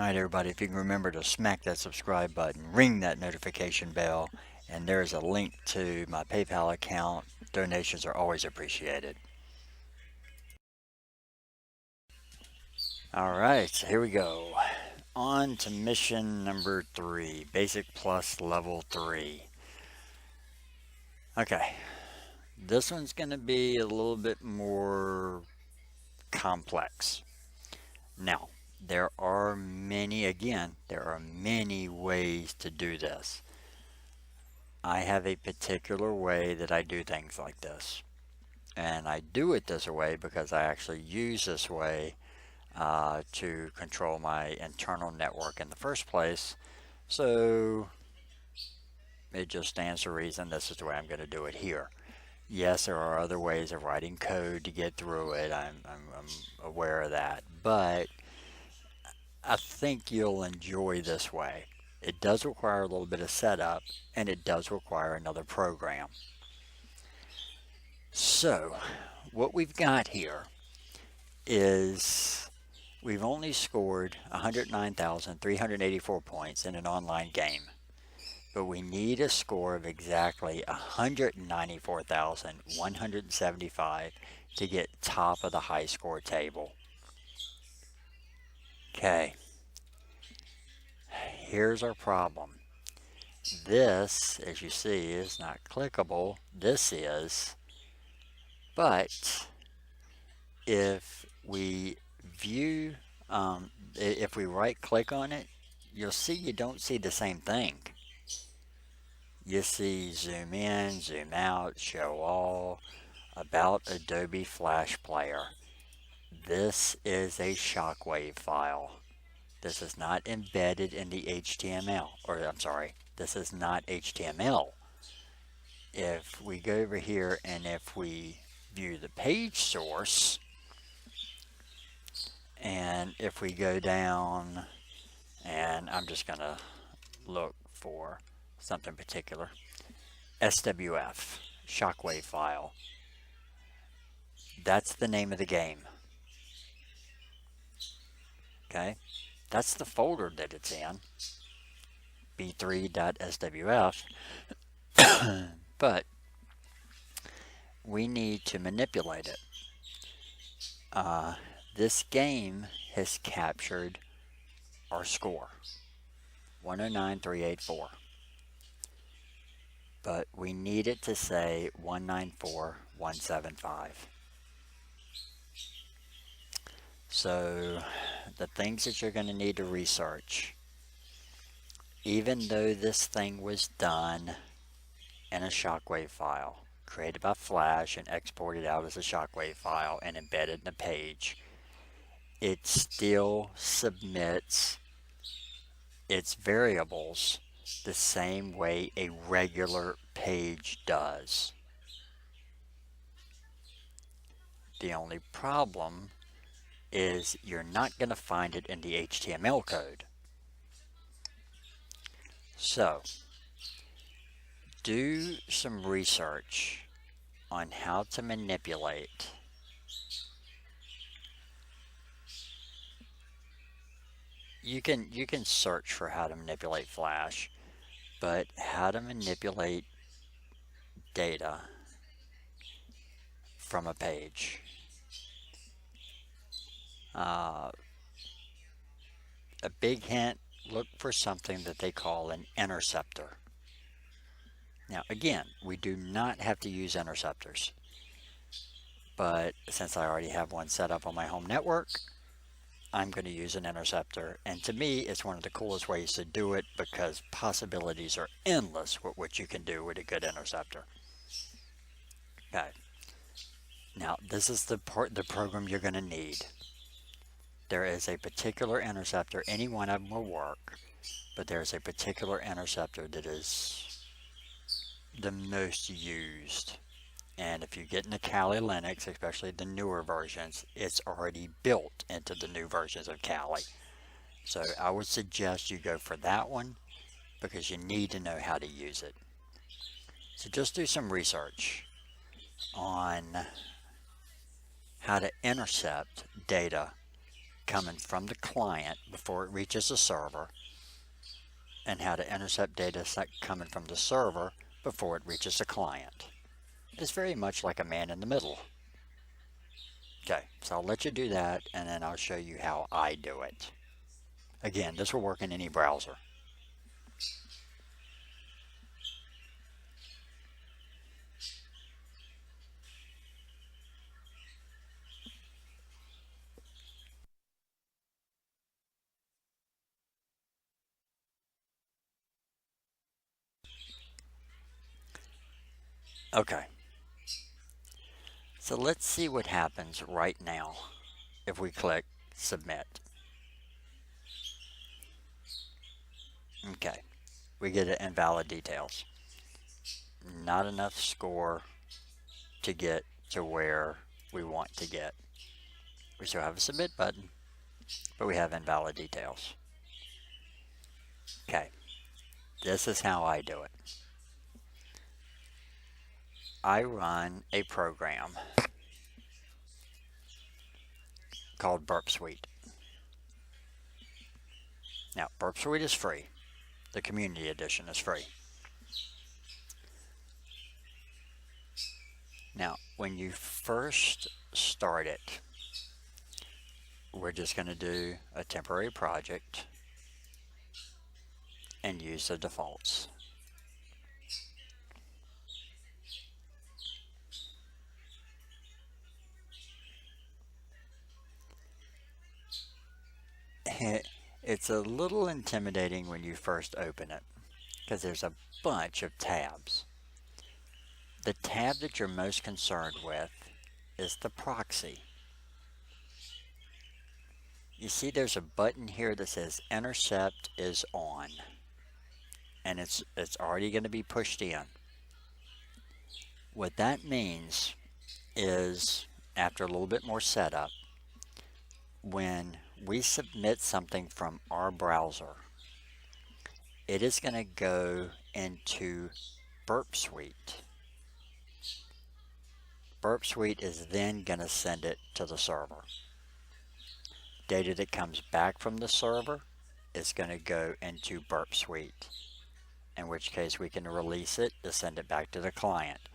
Alright everybody, if you can remember to smack that subscribe button, ring that notification bell, and there's a link to my PayPal account. Donations are always appreciated. Alright, so here we go. On to mission number 3, Basic Plus Level 3. Okay, this one's going to be a little bit more complex. Now, there are many ways to do this. I have a particular way that I do things like this. And I do it this way because I actually use this way to control my internal network in the first place. So it just stands to reason this is the way I'm going to do it here. Yes, there are other ways of writing code to get through it. I'm aware of that. But I think you'll enjoy this way. It does require a little bit of setup, and it does require another program. So, what we've got here is we've only scored 109,384 points in an online game. But we need a score of exactly 194,175 to get top of the high score table. Okay. Here's our problem. This, as you see, is not clickable. This is. But if we view, if we right click on it, you'll see you don't see the same thing. You see zoom in, zoom out, show all, about Adobe Flash Player. This is a shockwave file. This is not embedded in the HTML, or I'm sorry, this is not HTML. If we go over here and if we view the page source, and if we go down, and I'm just going to look for something particular, SWF, shockwave file. That's the name of the game. Okay, that's the folder that it's in, b3.swf, but we need to manipulate it. This game has captured our score, 109,384, but we need it to say 194,175. So the things that you're going to need to research, even though this thing was done in a shockwave file, created by Flash and exported out as a shockwave file and embedded in a page, it still submits its variables the same way a regular page does. The only problem is you're not going to find it in the HTML code. So, do some research on how to manipulate you can search for how to manipulate Flash, but how to manipulate data from a page. A big hint, look for something that they call an interceptor. Now again, we do not have to use interceptors, but since I already have one set up on my home network, I'm going to use an interceptor, and to me it's one of the coolest ways to do it because possibilities are endless with what you can do with a good interceptor. Okay, now this is the program you're going to need. There is a particular interceptor, any one of them will work, but there's a particular interceptor that is the most used. And if you get into Kali Linux, especially the newer versions, it's already built into the new versions of Kali. So I would suggest you go for that one because you need to know how to use it. So just do some research on how to intercept data coming from the client before it reaches the server, and how to intercept data coming from the server before it reaches the client. It's very much like a man in the middle. Okay, so I'll let you do that, and then I'll show you how I do it. Again, this will work in any browser. Okay, so let's see what happens right now if we click submit. Okay, we get invalid details. Not enough score to get to where we want to get. We still have a submit button, but we have invalid details. Okay, this is how I do it. I run a program called Burp Suite. Now, Burp Suite is free. The Community Edition is free. Now, when you first start it, we're just going to do a temporary project and use the defaults. It's a little intimidating when you first open it because there's a bunch of tabs. The tab that you're most concerned with is the proxy. You see there's a button here that says Intercept is on, and it's already going to be pushed in. What that means is, after a little bit more setup, when we submit something from our browser, it is going to go into Burp Suite. Burp Suite is then going to send it to the server. Data that comes back from the server is going to go into Burp Suite, in which case we can release it to send it back to the client.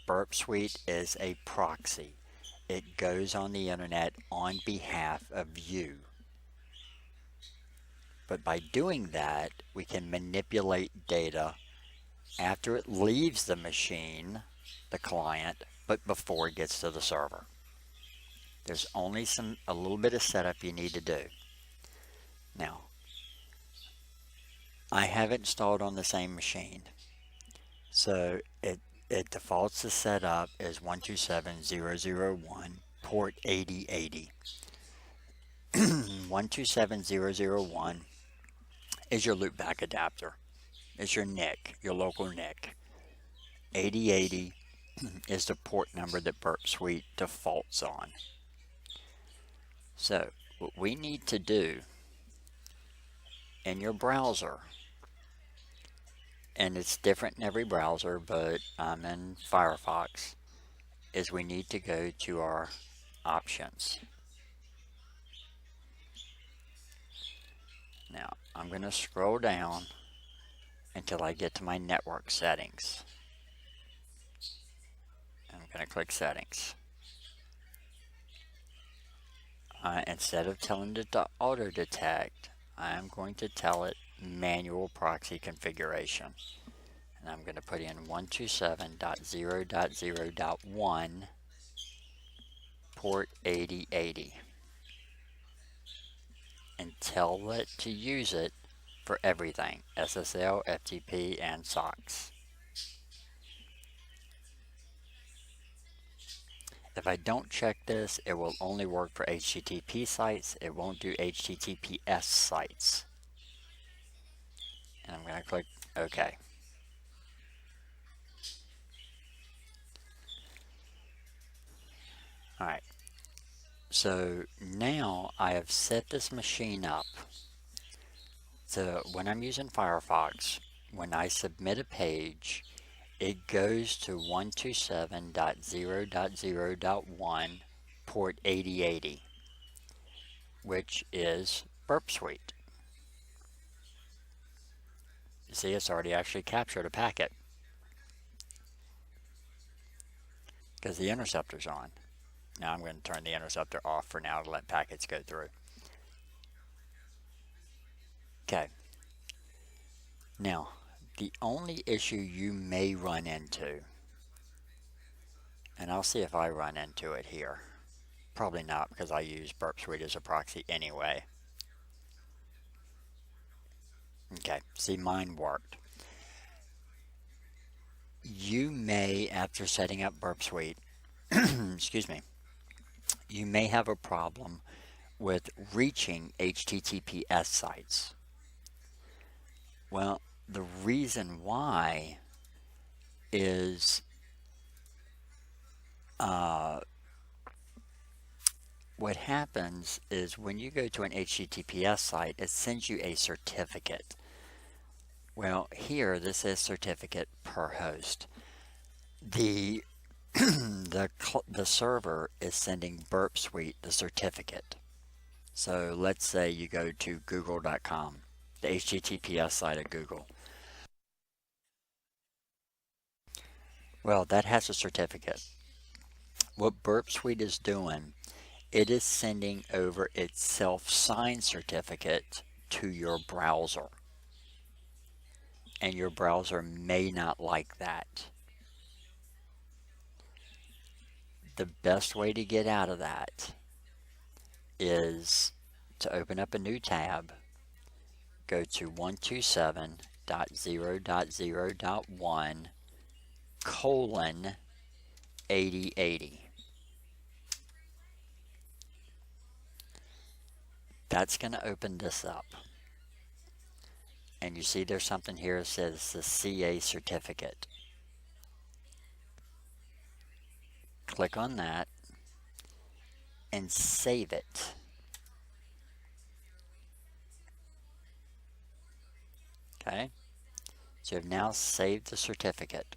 Burp Suite is a proxy. It goes on the internet on behalf of you. But by doing that, we can manipulate data after it leaves the machine, the client, but before it gets to the server. There's only a little bit of setup you need to do. Now, I have it installed on the same machine. So it defaults to set up as 127.0.0.1 port 8080. 127.0.0.1 is your loopback adapter. It's your NIC, your local NIC. 8080 is the port number that Burp Suite defaults on. So what we need to do in your browser, and it's different in every browser, but I'm in Firefox, is we need to go to our options. Now I'm going to scroll down until I get to my network settings. I'm going to click settings. Instead of telling it to auto detect, I'm going to tell it manual proxy configuration. And I'm going to put in 127.0.0.1 port 8080 and tell it to use it for everything: SSL, FTP, and SOCKS. If I don't check this, it will only work for HTTP sites. It won't do HTTPS sites. And I'm going to click OK. Alright, so now I have set this machine up. So when I'm using Firefox, when I submit a page, it goes to 127.0.0.1 port 8080. which is Burp Suite. You see, it's already actually captured a packet because the interceptor's on. Now I'm going to turn the interceptor off for now to let packets go through. Okay. Now, the only issue you may run into, and I'll see if I run into it here. Probably not, because I use Burp Suite as a proxy anyway. Okay, see, mine worked. You may, after setting up Burp Suite, excuse me, you may have a problem with reaching HTTPS sites. Well, the reason why is what happens is when you go to an HTTPS site, it sends you a certificate. Well, here this is certificate per host. The the server is sending Burp Suite the certificate. So let's say you go to google.com, the HTTPS site of Google. Well, that has a certificate. What Burp Suite is doing, it is sending over its self-signed certificate to your browser. And your browser may not like that. The best way to get out of that is to open up a new tab, go to 127.0.0.1:8080. That's going to open this up. And you see there's something here that says the CA certificate. Click on that and save it. Okay, so you've now saved the certificate.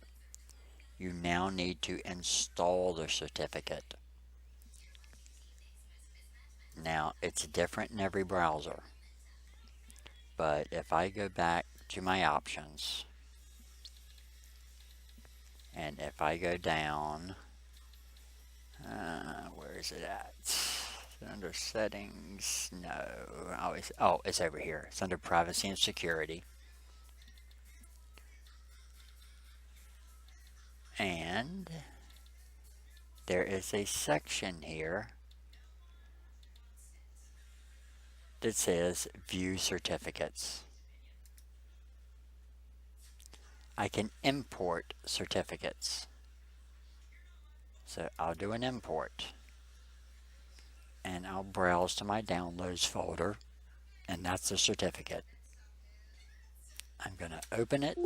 You now need to install the certificate. Now, it's different in every browser, but if I go back to my options, and if I go down, where is it at? Under settings, no, oh, it's over here. It's under privacy and security. And there is a section here that says view certificates. I can import certificates. So I'll do an import. And I'll browse to my downloads folder, and that's the certificate. I'm going to open it.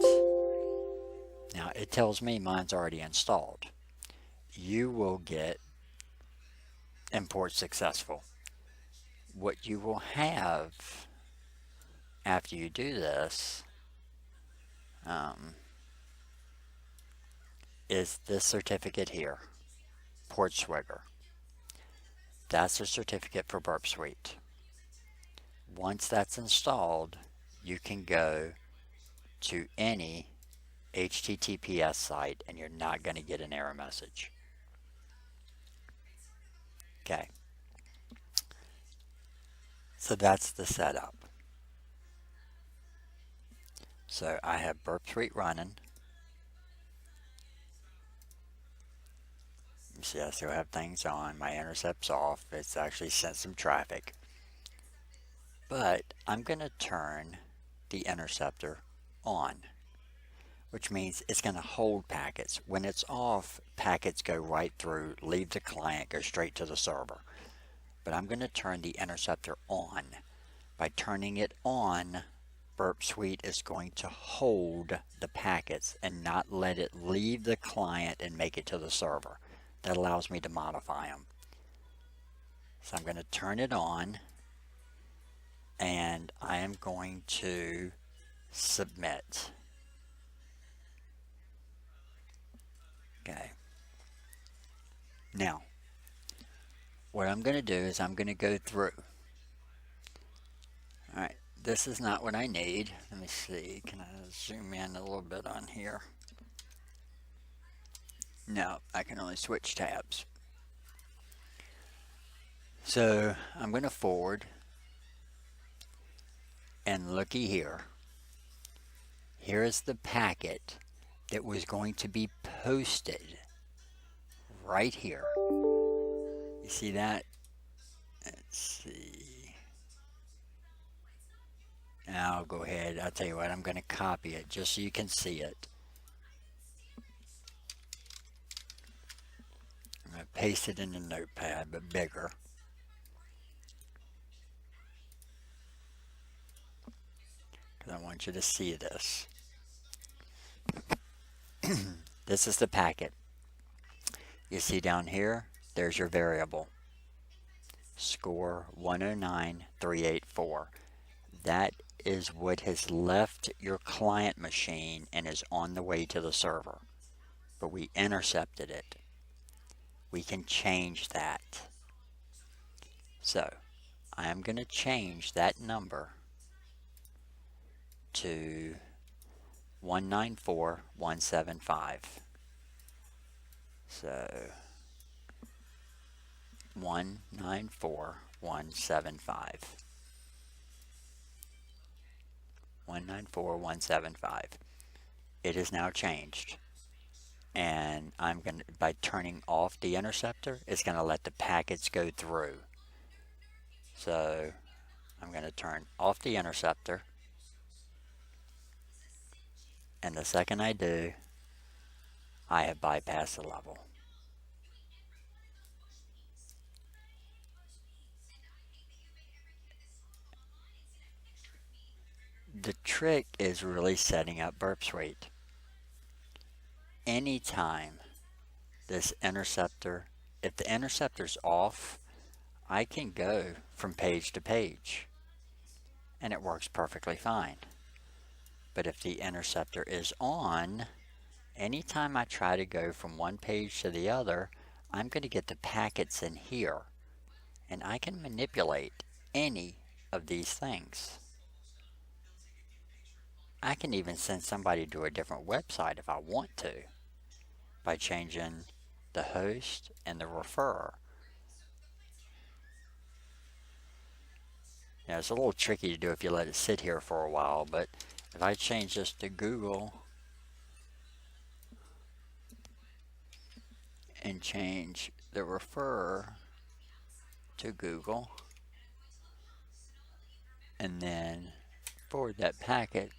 Now it tells me mine's already installed. You will get import successful. What you will have after you do this is this certificate here, Portswigger. That's a certificate for Burp Suite. Once that's installed, you can go to any HTTPS site and you're not going to get an error message. Okay. So that's the setup. So I have Burp Suite running. You see, I still have things on. My intercept's off. It's actually sent some traffic. But I'm going to turn the interceptor on, which means it's going to hold packets. When it's off, packets go right through, leave the client, go straight to the server. But I'm going to turn the interceptor on. By turning it on, Burp Suite is going to hold the packets and not let it leave the client and make it to the server. That allows me to modify them. So I'm going to turn it on, and I am going to submit. Okay. Now, what I'm going to do is I'm going to go through. Alright, this is not what I need. Let me see, can I zoom in a little bit on here? No, I can only switch tabs. So I'm going to forward, and looky here. Here is the packet that was going to be posted right here. You see that? Let's see. Now I'll go ahead. I'll tell you what, I'm going to copy it just so you can see it. I'm going to paste it in the notepad, but bigger. Because I want you to see this. This is the packet. You see down here, there's your variable. Score 109384. That is what has left your client machine and is on the way to the server. But we intercepted it. We can change that. So, I am going to change that number to 194175. So 194175. 194175. It is now changed. And I'm going to, by turning off the interceptor, it's going to let the packets go through. So I'm going to turn off the interceptor. And the second I do, I have bypassed the level. The trick is really setting up Burp Suite. Anytime this interceptor, if the interceptor's off, I can go from page to page and it works perfectly fine. But if the interceptor is on, anytime I try to go from one page to the other, I'm going to get the packets in here, and I can manipulate any of these things. I can even send somebody to a different website if I want to, by changing the host and the referrer. Now, it's a little tricky to do if you let it sit here for a while, but if I change this to Google and change the referrer to Google and then forward that packet,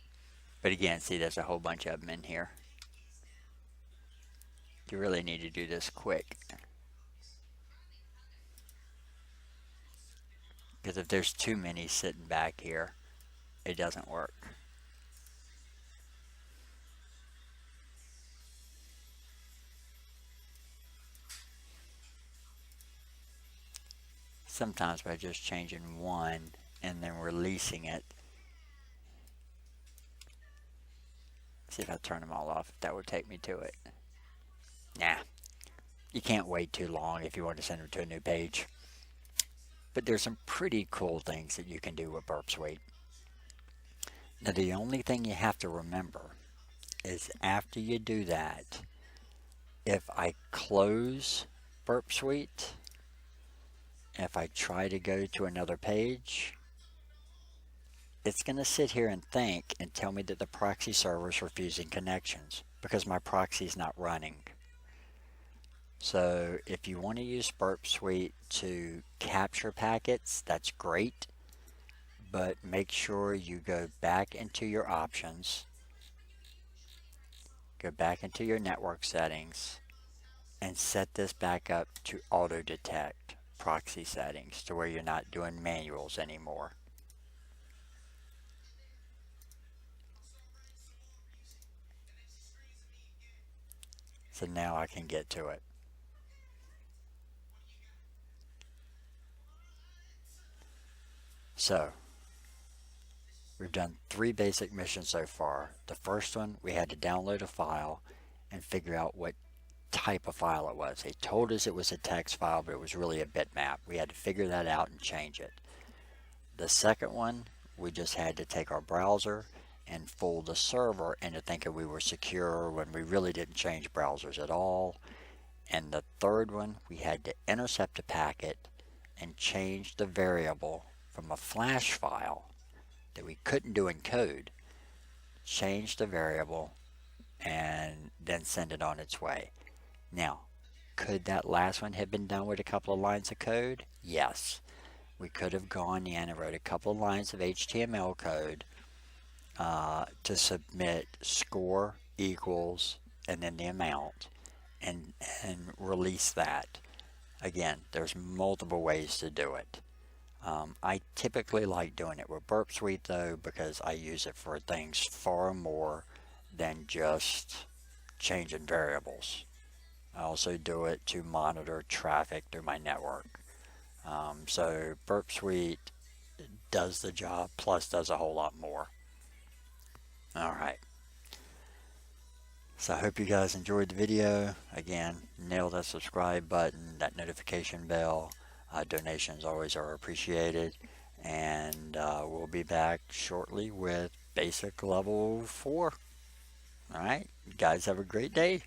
but again, see, there's a whole bunch of them in here. You really need to do this quick, because if there's too many sitting back here, it doesn't work. Sometimes by just changing one and then releasing it. See if I turn them all off, if that would take me to it. Nah, you can't wait too long if you want to send them to a new page. But there's some pretty cool things that you can do with Burp Suite. Now, the only thing you have to remember is after you do that, if I close Burp Suite, if I try to go to another page, it's going to sit here and think and tell me that the proxy server is refusing connections because my proxy is not running. So if you want to use Burp Suite to capture packets, that's great, but make sure you go back into your options, go back into your network settings, and set this back up to auto detect proxy settings to where you're not doing manuals anymore. So now I can get to it. So we've done 3 basic missions so far. The first one, we had to download a file and figure out what type of file it was. They told us it was a text file, but it was really a bitmap. We had to figure that out and change it. The second one, we just had to take our browser and fool the server into thinking we were secure when we really didn't change browsers at all. And the third one, we had to intercept a packet and change the variable from a flash file that we couldn't do in code, change the variable, and then send it on its way. Now, could that last one have been done with a couple of lines of code? Yes. We could have gone in and wrote a couple of lines of HTML code to submit score equals and then the amount and release that. Again, there's multiple ways to do it. I typically like doing it with Burp Suite though, because I use it for things far more than just changing variables. I also do it to monitor traffic through my network. So Burp Suite does the job, plus does a whole lot more. Alright. So I hope you guys enjoyed the video. Again, nail that subscribe button, that notification bell. Donations always are appreciated. And we'll be back shortly with basic level 4. Alright, you guys have a great day.